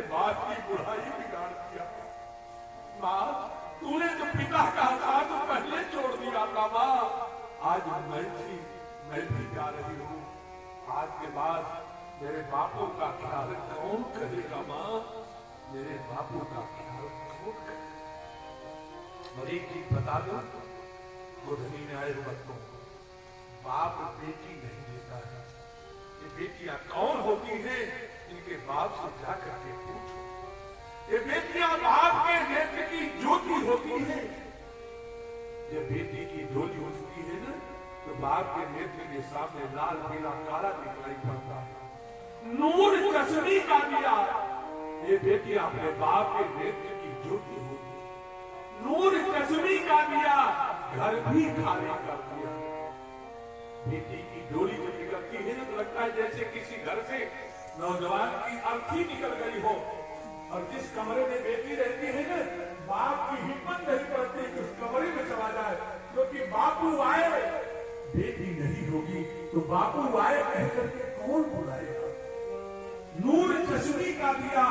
बाद की बुढ़ाई बिगाड़ दिया। माँ, तूने जो पिता का था तो पहले छोड़ दिया था। माँ, आज मैं भी जा रही हूँ। आज के बाद मेरे बापू का ख्याल कौन करेगा? माँ, मेरे बापू का ख्याल कौन करेगा? और एक चीज बता दो, गोधनी न्याय बच्चों, बाप बेटी नहीं देता है। ये बेटियां कौन होती हैं? इनके बाप से जाकर के पूछो। ये बेटियां बाप के नेत्र की ज्योति होती है। जब बेटी की डोली उठती है ना, तो बाप के नेत्र के सामने लाल पीला काला दिखाई पड़ता है। नूर चश्मी का दिया। ये बेटियां अपने बाप के नेत्र की ज्योति होती है। नूर चश्मी का दिया, घर भी खाली कर दिया। बेटी की डोली जब निकलती है ना, तो लगता है जैसे किसी घर से नौजवान की अर्थी निकल गई हो। और जिस कमरे में बेटी रहती है ना, बाप की हिम्मत नहीं पड़ती कि उस कमरे में चला जाए, क्योंकि बापू आए, बेटी नहीं होगी तो बापू आए कहकर के कौन बुलाएगा? नूर चश्मी का दिया,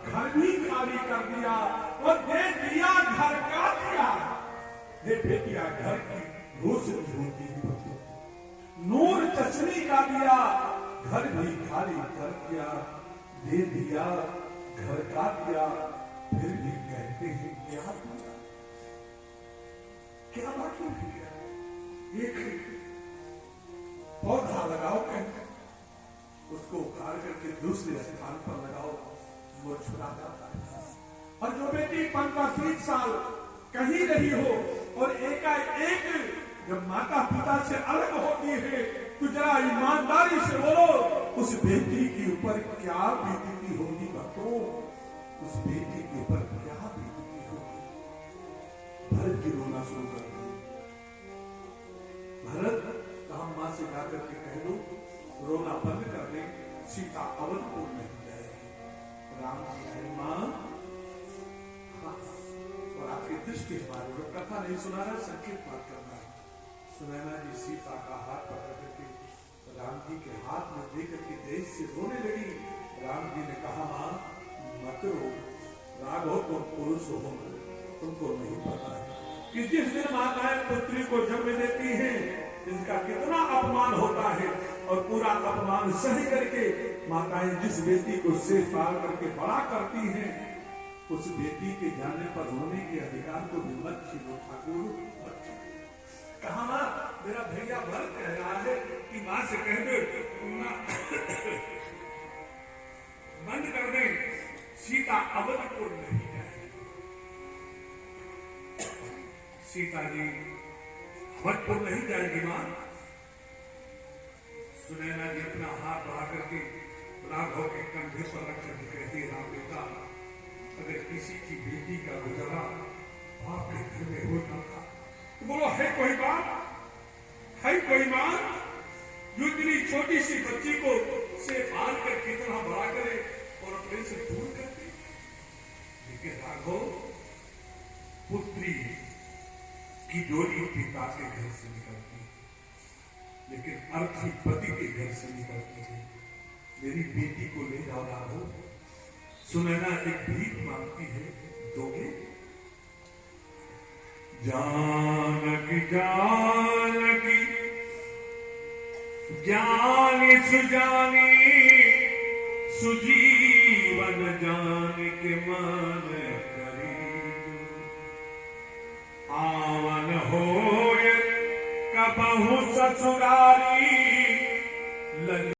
घर भी खाली कर दिया और दे दिया घर का दिया। ये बेटियां घर की रोशनी होती है। नूर चश्मी का दिया, घर भी खाली कर दिया। दे दिया घर का दिया, फिर भी कहते हैं क्या दिया? क्या बाकी दिया? एक पौधा लगाओ, कहते उसको उखाड़ करके दूसरे स्थान पर लगाओ, मुरझा जाता है। और जो बेटी 15-20 साल कहीं रही हो और एकाएक जब माता पिता से अलग होती है, तो जरा ईमानदारी से बोलो, उस बेटी के ऊपर क्या बीतती होगी? बच्चों, उस बेटी के ऊपर क्या बीतती होगी? भरत की रोना शुरू कर दी। भरत राम मां से जाकर के कह दो, रोना बंद कर दे, सीता अवधपुर में जाएगी। राम जी आए, मां, और आपकी दृष्टि हमारे लोग कथा नहीं सुना रहा, संकेत बात करना है। सुनैना जी सीता का हाथ पकड़ करके राम जी के हाथ में देकर के देश से रोने लगी। राम जी ने कहा, मां मत रो, राघव तुम पुरुष हो, तुमको नहीं पता है कि जिस दिन माताएं पुत्री को जन्म देती हैं, इनका कितना अपमान होता है। और पूरा अपमान सही करके माताएं जिस बेटी को से पाल करके बड़ा करती हैं, उस बेटी के जाने पर रोने के अधिकार को भी मत छीनो ठाकुर। कहा, मां, मेरा भैया भरत कह रहा है कि मां से कह दे बंद कर दे, सीता अवधपुर नहीं जाएगी। सीता जी अवधपुर नहीं जाएगी। मां, सुनैना जी अपना हाथ बढ़ा करके राघव के कंधे पर रख करके कहती, राम बेटा, अगर किसी की बेटी का गुजारा बाप के घर में होता था, बोलो है कोई बाप, है कोई मां जो इतनी छोटी सी बच्ची को से पाल कर कितना बड़ा करे और अपने से दूर कर दे? लेकिन राघव, पुत्री की डोली पिता के घर से निकलती है, लेकिन अर्थी पति के घर से निकलती है। मेरी बेटी को ले जाओ राघव। सुनैना एक भीख मांगती है, दोगे? जानकी जानकी ज्ञानी सुजानी, सुजीवन जान के मन करी, आवन होय कबहु ससुरारी।